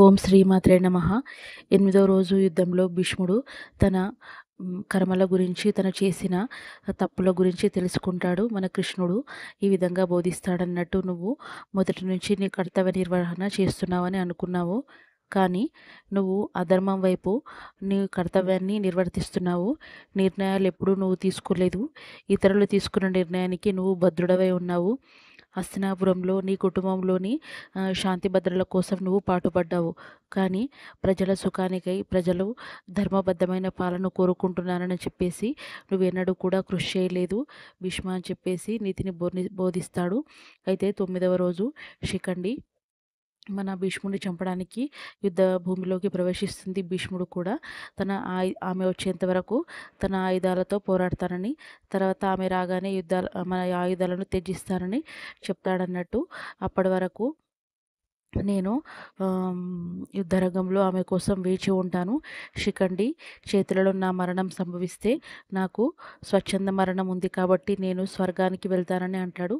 ఓం శ్రీమాత్రే నమః. 8వ రోజు యుద్ధంలో భీష్ముడు తన కర్మల గురించి, తను చేసిన తప్పుల గురించి తెలుసుకుంటాడు. మన కృష్ణుడు ఈ విధంగా బోధిస్తాడన్నట్టు, నువ్వు మొదటి నుంచి నీ కర్తవ్య నిర్వహణ చేస్తున్నావని అనుకున్నావు. కానీ నువ్వు అధర్మం వైపు నీ కర్తవ్యాన్ని నిర్వర్తిస్తున్నావు. నిర్ణయాలు ఎప్పుడూ నువ్వు తీసుకోలేదు. ఇతరులు తీసుకున్న నిర్ణయానికి నువ్వు భద్రుడవై ఉన్నావు. హస్తినాపురంలో నీ కుటుంబంలోని శాంతి భద్రతల కోసం నువ్వు పాటుపడ్డావు. కానీ ప్రజల సుఖానికై, ప్రజలు ధర్మబద్ధమైన పాలన కోరుకుంటున్నారని చెప్పేసి నువ్వెన్నడూ కూడా కృషి చేయలేదు భీష్మ అని చెప్పేసి నీతిని బోధిస్తాడు. అయితే 9వ రోజు శిఖండి మన భీష్ముడిని చంపడానికి యుద్ధ భూమిలోకి ప్రవేశిస్తుంది. భీష్ముడు కూడా ఆమె వచ్చేంత వరకు తన ఆయుధాలతో పోరాడతానని, తర్వాత ఆమె రాగానే మన ఆయుధాలను త్యజిస్తానని చెప్తాడన్నట్టు. అప్పటి వరకు నేను యుద్ధరంగంలో ఆమె కోసం వేచి ఉంటాను. శిఖండి చేతులలో నా మరణం సంభవిస్తే నాకు స్వచ్ఛంద మరణం ఉంది కాబట్టి నేను స్వర్గానికి వెళ్తానని అంటాడు.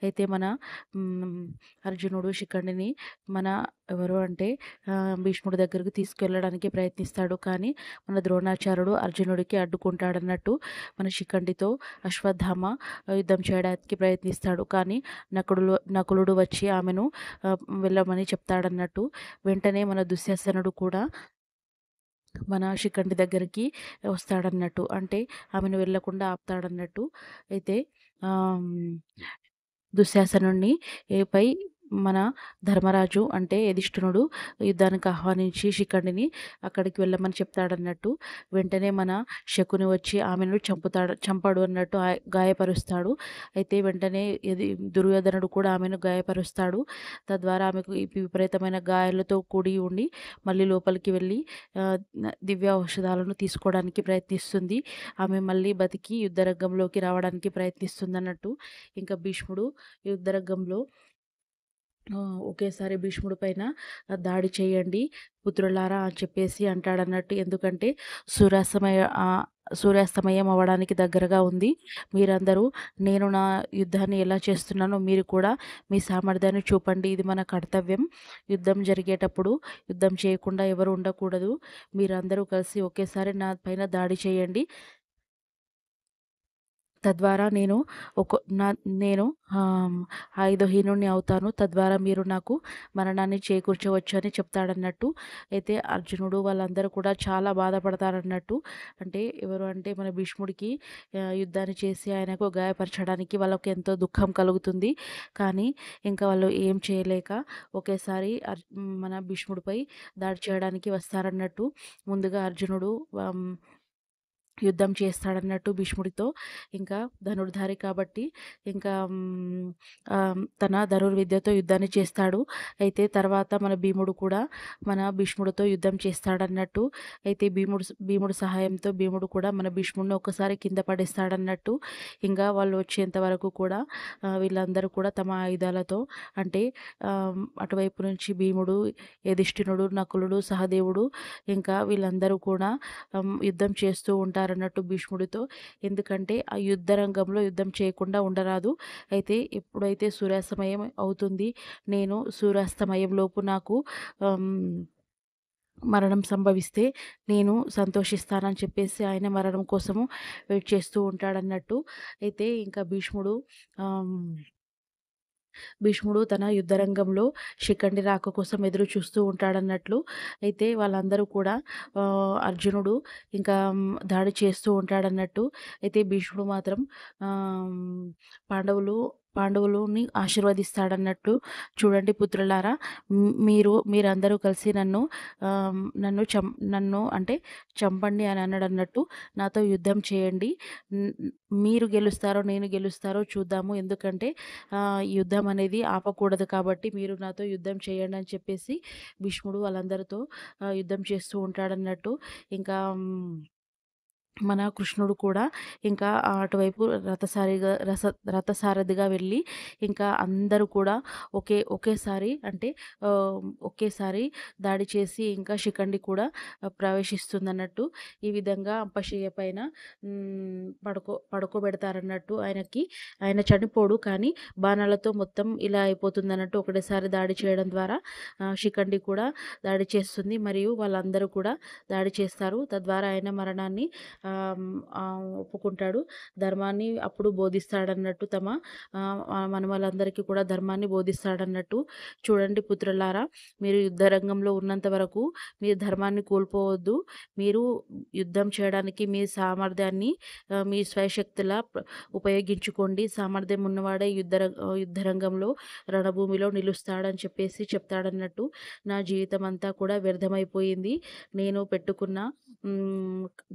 అయితే మన అర్జునుడు శిఖండిని మన ఎవరు అంటే భీష్ముడి దగ్గరికి తీసుకెళ్ళడానికి ప్రయత్నిస్తాడు. కానీ మన ద్రోణాచార్యుడు అర్జునుడికి అడ్డుకుంటాడన్నట్టు. మన శిఖండితో అశ్వత్థామ యుద్ధం చేయడానికి ప్రయత్నిస్తాడు. కానీ నకులుడు వచ్చి ఆమెను వెళ్ళమని చెప్తాడన్నట్టు. వెంటనే మన దుశ్శాసనుడు కూడా మన శిఖండి దగ్గరికి వస్తాడన్నట్టు. అంటే ఆమెను వెళ్ళకుండా ఆపుతాడన్నట్టు. అయితే దుశ్శాసనుడిని పై మన ధర్మరాజు అంటే యుధిష్ఠిరుడు యుద్ధానికి ఆహ్వానించి శిఖండిని అక్కడికి వెళ్ళమని చెప్తాడన్నట్టు. వెంటనే మన శకుని వచ్చి ఆమెను చంపాడు అన్నట్టు గాయపరుస్తాడు. అయితే వెంటనే దుర్యోధనుడు కూడా ఆమెను గాయపరుస్తాడు. తద్వారా ఆమెకు విపరీతమైన గాయాలతో కూడి ఉండి మళ్ళీ లోపలికి వెళ్ళి దివ్య ఔషధాలను తీసుకోవడానికి ప్రయత్నిస్తుంది. ఆమె మళ్ళీ బతికి యుద్ధరంగంలోకి రావడానికి ప్రయత్నిస్తుంది అన్నట్టు. ఇంకా భీష్ముడు యుద్ధరంగంలో ఒకేసారి భీష్ముడి పైన దాడి చేయండి పుత్రులారా అని చెప్పేసి అంటాడన్నట్టు. ఎందుకంటే సూర్యాస్తమయం అవ్వడానికి దగ్గరగా ఉంది. మీరందరూ నేను నా యుద్ధాన్ని ఎలా చేస్తున్నానో మీరు కూడా మీ సామర్థ్యాన్ని చూపండి. ఇది మన కర్తవ్యం. యుద్ధం జరిగేటప్పుడు యుద్ధం చేయకుండా ఎవరు ఉండకూడదు. మీరందరూ కలిసి ఒకేసారి నా పైన దాడి చేయండి. తద్వారా నేను ఆయుధహీనుడిని అవుతాను. తద్వారా మీరు నాకు మరణాన్ని చేకూర్చవచ్చు అని చెప్తాడన్నట్టు. అయితే అర్జునుడు వాళ్ళందరూ కూడా చాలా బాధపడతారన్నట్టు. అంటే ఎవరు అంటే మన భీష్ముడికి యుద్ధాన్ని చేసి ఆయనకు గాయపరచడానికి వాళ్ళకు ఎంతో దుఃఖం కలుగుతుంది. కానీ ఇంకా వాళ్ళు ఏం చేయలేక ఒకేసారి మన భీష్ముడిపై దాడి చేయడానికి వస్తారన్నట్టు. ముందుగా అర్జునుడు యుద్ధం చేస్తాడన్నట్టు భీష్ముడితో. ఇంకా ధనుర్ధారి కాబట్టి ఇంకా తన ధనుర్విద్యతో యుద్ధాన్ని చేస్తాడు. అయితే తర్వాత మన భీముడు కూడా మన భీష్ముడితో యుద్ధం చేస్తాడన్నట్టు. అయితే భీముడు సహాయంతో భీముడు కూడా మన భీష్ముడిని ఒకసారి కింద పడేస్తాడన్నట్టు. ఇంకా వాళ్ళు వచ్చేంత వరకు కూడా వీళ్ళందరూ కూడా తమ ఆయుధాలతో అంటే అటువైపు నుంచి భీముడు, యుధిష్ఠిరుడు, నకులుడు, సహదేవుడు ఇంకా వీళ్ళందరూ కూడా యుద్ధం చేస్తూ ఉంటారన్నట్టు భీష్ముడితో. ఎందుకంటే ఆ యుద్ధ రంగంలో యుద్ధం చేయకుండా ఉండరాదు. అయితే ఎప్పుడైతే సూర్యాస్తమయం అవుతుంది, నేను సూర్యాస్తమయంలోపు నాకు మరణం సంభవిస్తే నేను సంతోషిస్తానని చెప్పేసి ఆయన మరణం కోసము వెయిట్ చేస్తూ ఉంటాడన్నట్టు. అయితే ఇంకా భీష్ముడు తన యుద్ధరంగంలో శిఖండి రాక కోసం ఎదురు చూస్తూ ఉంటాడన్నట్లు. అయితే వాళ్ళందరూ కూడా అర్జునుడు ఇంకా దాడి చేస్తూ ఉంటాడన్నట్టు. అయితే భీష్ముడు మాత్రం పాండవులని ఆశీర్వదిస్తాడన్నట్టు. చూడండి పుత్రులారా, మీరందరూ కలిసి నన్ను అంటే చంపండి అని అన్నాడన్నట్టు. నాతో యుద్ధం చేయండి. మీరు గెలుస్తారో నేను గెలుస్తారో చూద్దాము. ఎందుకంటే యుద్ధం అనేది ఆపకూడదు కాబట్టి మీరు నాతో యుద్ధం చేయండి అని చెప్పేసి భీష్ముడు వాళ్ళందరితో యుద్ధం చేస్తూ ఉంటాడన్నట్టు. ఇంకా మన కృష్ణుడు కూడా ఇంకా అటువైపు రథసారథిగా వెళ్ళి ఇంకా అందరూ కూడా ఒకేసారి దాడి చేసి ఇంకా శిఖండి కూడా ప్రవేశిస్తుందన్నట్టు. ఈ విధంగా అంపశయ్య పైన పడుకోబెడతారన్నట్టు. ఆయన చనిపోడు, కానీ బాణాలతో మొత్తం ఇలా అయిపోతుందన్నట్టు. ఒకటేసారి దాడి చేయడం ద్వారా శిఖండి కూడా దాడి చేస్తుంది మరియు వాళ్ళందరూ కూడా దాడి చేస్తారు. తద్వారా ఆయన మరణాన్ని ఒప్పుకుంటాడు. ధర్మాన్ని అప్పుడు బోధిస్తాడన్నట్టు. మనవలందరికీ కూడా ధర్మాన్ని బోధిస్తాడన్నట్టు. చూడండి పుత్రులారా, మీరు యుద్ధ రంగంలో ఉన్నంత వరకు మీరు ధర్మాన్ని కోల్పోవద్దు. మీరు యుద్ధం చేయడానికి మీ సామర్థ్యాన్ని మీ స్వయశక్తులా ఉపయోగించుకోండి. సామర్థ్యం ఉన్నవాడే యుద్ధ రంగంలో రణభూమిలో నిలుస్తాడని చెప్పేసి చెప్తాడన్నట్టు. నా జీవితం అంతా కూడా వ్యర్థమైపోయింది.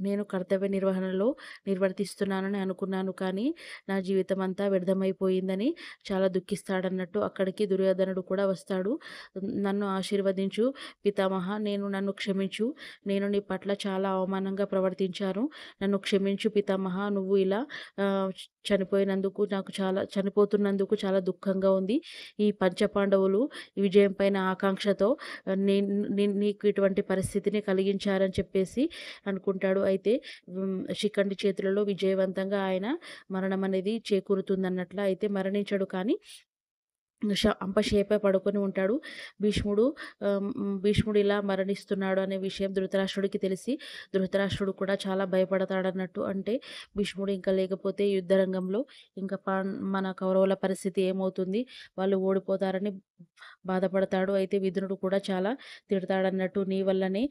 నేను కర్తవ్య నిర్వర్తిస్తున్నానని అనుకున్నాను, కానీ నా జీవితం అంతా వ్యర్థమైపోయిందని చాలా దుఃఖిస్తాడన్నట్టు. అక్కడికి దుర్యోధనుడు కూడా వస్తాడు. నన్ను ఆశీర్వదించు పితామహ, నన్ను క్షమించు. నేను నీ పట్ల చాలా అవమానంగా ప్రవర్తించాను. నన్ను క్షమించు పితామహ. నువ్వు ఇలా చనిపోతున్నందుకు చాలా దుఃఖంగా ఉంది. ఈ పంచపాండవులు విజయం పైన ఆకాంక్షతో నీకు ఇటువంటి పరిస్థితిని కలిగించారని చెప్పేసి అనుకుంటాడు. అయితే శిఖండి చేతులలో విజయవంతంగా ఆయన మరణం అనేది చేకూరుతుందన్నట్ల. అయితే మరణించడు, కానీ అంపశయ్యపై పడుకొని ఉంటాడు. భీష్ముడు ఇలా మరణిస్తున్నాడు అనే విషయం ధృతరాష్ట్రుడికి తెలిసి ధృతరాష్ట్రుడు కూడా చాలా భయపడతాడన్నట్టు. అంటే భీష్ముడు ఇంకా లేకపోతే యుద్ధరంగంలో ఇంకా మన కౌరవుల పరిస్థితి ఏమవుతుంది, వాళ్ళు ఓడిపోతారని బాధపడతాడు. అయితే విదురుడు కూడా చాలా తిడతాడన్నట్టు. నీ వల్లనే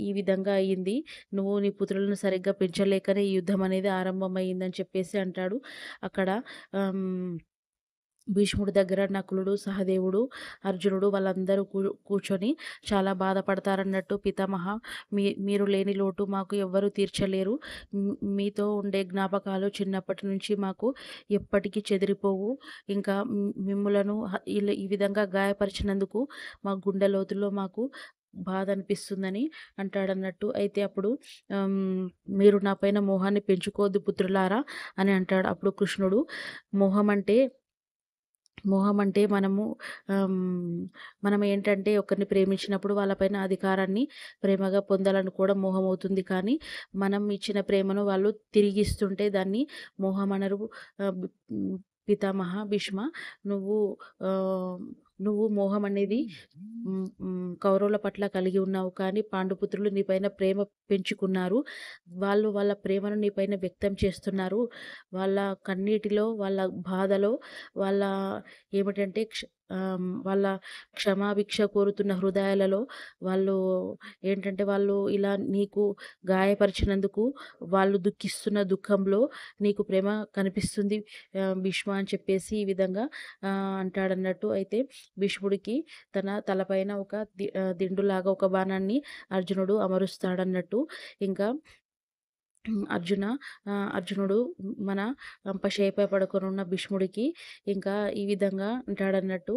ఈ విధంగా అయ్యింది. నువ్వు నీ పుత్రులను సరిగ్గా పెంచలేకనే ఈ యుద్ధం అనేది ఆరంభమైందని చెప్పేసి అంటాడు. అక్కడ భీష్ముడి దగ్గర నకులుడు, సహదేవుడు, అర్జునుడు వాళ్ళందరూ కూర్చొని చాలా బాధపడతారన్నట్టు. పితామహ, మీరు లేని లోటు మాకు ఎవ్వరూ తీర్చలేరు. మీతో ఉండే జ్ఞాపకాలు చిన్నప్పటి నుంచి మాకు ఎప్పటికీ చెదిరిపోవు. ఇంకా మిమ్ములను ఈ విధంగా గాయపరిచినందుకు మా గుండె లోతుల్లో మాకు బాధ అనిపిస్తుందని అంటాడన్నట్టు. అయితే అప్పుడు మీరు నా పైన మోహాన్ని పెంచుకోవద్దు పుత్రులారా అని అంటాడు. అప్పుడు కృష్ణుడు, మోహం అంటే మనం ఏంటంటే ఒకరిని ప్రేమించినప్పుడు వాళ్ళపైన అధికారాన్ని ప్రేమగా పొందాలనుకోవడం మోహం అవుతుంది. కానీ మనం ఇచ్చిన ప్రేమను వాళ్ళు తిరిగిస్తుంటే దాన్ని మోహం అనరు. పితామహ భీష్మ, నువ్వు మోహం అనేది కౌరవుల పట్ల కలిగి ఉన్నావు, కానీ పాండుపుత్రులు నీపైన ప్రేమ పెంచుకున్నారు. వాళ్ళు వాళ్ళ ప్రేమను నీపైన వ్యక్తం చేస్తున్నారు. వాళ్ళ కన్నీటిలో, వాళ్ళ బాధలో, వాళ్ళ ఏమిటంటే వాళ్ళ క్షమాభిక్ష కోరుతున్న హృదయాలలో వాళ్ళు ఇలా నీకు గాయపరిచినందుకు వాళ్ళు దుఃఖిస్తున్న దుఃఖంలో నీకు ప్రేమ కనిపిస్తుంది భీష్మ అని చెప్పేసి ఈ విధంగా అంటాడన్నట్టు. అయితే భీష్ముడికి తన తలపైన ఒక దిండులాగా ఒక బాణాన్ని అర్జునుడు అమరుస్తాడన్నట్టు. ఇంకా అర్జునుడు మన అంపశయ్యపై పడుకొనున్న భీష్ముడికి ఇంకా ఈ విధంగా అంటాడన్నట్టు.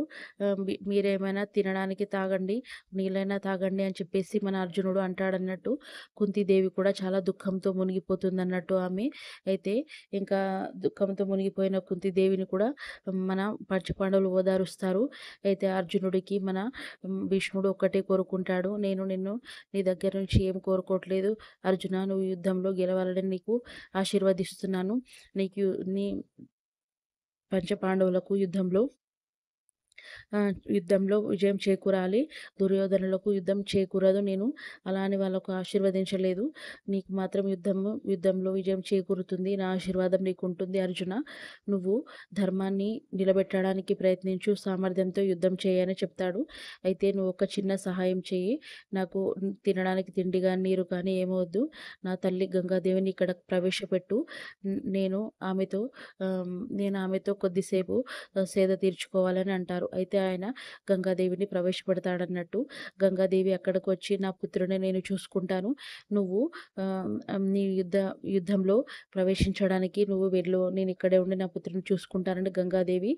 మీరేమైనా తినడానికి తాగండి, నీళ్ళైనా తాగండి అని చెప్పేసి మన అర్జునుడు అంటాడన్నట్టు. కుంతీదేవి కూడా చాలా దుఃఖంతో మునిగిపోతుందన్నట్టు ఆమె. అయితే ఇంకా దుఃఖంతో మునిగిపోయిన కుంతీదేవిని కూడా మన పంచపాండవులు ఓదారుస్తారు. అయితే అర్జునుడికి మన భీష్ముడు ఒక్కటే కోరుకుంటాడు, నేను నిన్ను నీ దగ్గర నుంచి ఏం కోరుకోవట్లేదు అర్జున, నువ్వు యుద్ధంలో గెలవాలని నీకు ఆశీర్వదిస్తున్నాను. నీ పంచపాండవులకు యుద్ధంలో విజయం చేకూరాలి. దుర్యోధనులకు యుద్ధం చేకూరదు. నేను అలా అని వాళ్ళకు ఆశీర్వదించలేదు. నీకు మాత్రం యుద్ధంలో విజయం చేకూరుతుంది. నా ఆశీర్వాదం నీకు ఉంటుంది అర్జున. నువ్వు ధర్మాన్ని నిలబెట్టడానికి ప్రయత్నించు, సామర్థ్యంతో యుద్ధం చేయని చెప్తాడు. అయితే నువ్వు ఒక చిన్న సహాయం చెయ్యి. నాకు తినడానికి తిండి కానీ నీరు కానీ ఏమవద్దు. నా తల్లి గంగాదేవిని ఇక్కడ ప్రవేశపెట్టు. నేను ఆమెతో కొద్దిసేపు సేద తీర్చుకోవాలని అంటారు. అయితే ఆయన గంగాదేవిని ప్రవేశపెడతాడన్నట్టు. గంగాదేవి అక్కడికి వచ్చి, నా పుత్రుని నేను చూసుకుంటాను, నువ్వు నీ యుద్ధంలో ప్రవేశించడానికి నువ్వు వెళ్ళు, నేను ఇక్కడే ఉండి నా పుత్రుని చూసుకుంటానని గంగాదేవి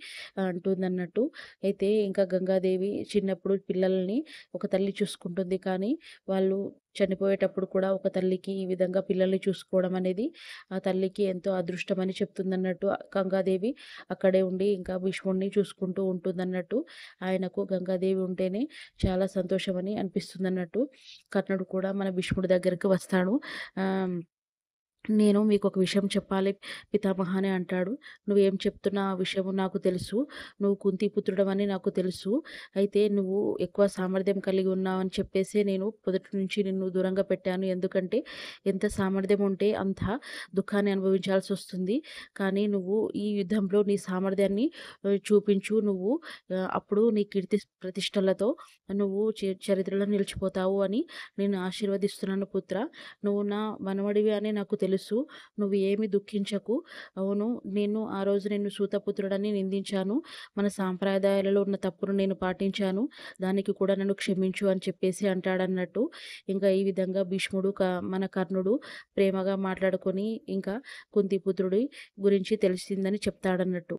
అంటుందన్నట్టు. అయితే ఇంకా గంగాదేవి చిన్నప్పుడు పిల్లల్ని ఒక తల్లి చూసుకుంటుంది, కానీ వాళ్ళు చనిపోయేటప్పుడు కూడా ఒక తల్లికి ఈ విధంగా పిల్లల్ని చూసుకోవడం అనేది ఆ తల్లికి ఎంతో అదృష్టమని చెప్తుందన్నట్టు. గంగాదేవి అక్కడే ఉండి ఇంకా భీష్ముడిని చూసుకుంటూ ఉంటుందన్నట్టు. ఆయనకు గంగాదేవి ఉంటేనే చాలా సంతోషమని అనిపిస్తుందన్నట్టు. కర్ణుడు కూడా మన భీష్ముడి దగ్గరికి వస్తాడు. ఆహ్ నేను మీకొక విషయం చెప్పాలి పితామహ అని అంటాడు. "నువ్వేం చెప్తున్నా ఆ విషయము నాకు తెలుసు. నువ్వు కుంతీపుత్రుడవని నాకు తెలుసు. అయితే నువ్వు ఎక్కువ సామర్థ్యం కలిగి ఉన్నావని చెప్పేసే నేను మొదటి నుంచి నిన్ను దూరంగా పెట్టాను. ఎందుకంటే ఎంత సామర్థ్యం ఉంటే అంత దుఃఖాన్ని అనుభవించాల్సొస్తుంది. కానీ నువ్వు ఈ యుద్ధంలో నీ సామర్థ్యాన్ని చూపించు. నువ్వు అప్పుడు నీ కీర్తి ప్రతిష్టలతో నువ్వు చరిత్రలో నిలిచిపోతావు అని నేను ఆశీర్వదిస్తున్నాను పుత్ర. నువ్వు నా మనవడివి అని నాకు తెలుసు. నువ్వు ఏమి దుఃఖించకు. అవును, నేను ఆ రోజు నిన్ను సూతపుత్రుడని నిందించాను. మన సాంప్రదాయాలలో ఉన్న తప్పును నేను పాటించాను. దానికి కూడా నన్ను క్షమించు అని చెప్పేసి అంటాడన్నట్టు. ఇంకా ఈ విధంగా భీష్ముడు మన కర్ణుడు ప్రేమగా మాట్లాడుకొని ఇంకా కుంతిపుత్రుడి గురించి తెలిసిందని చెప్తాడన్నట్టు.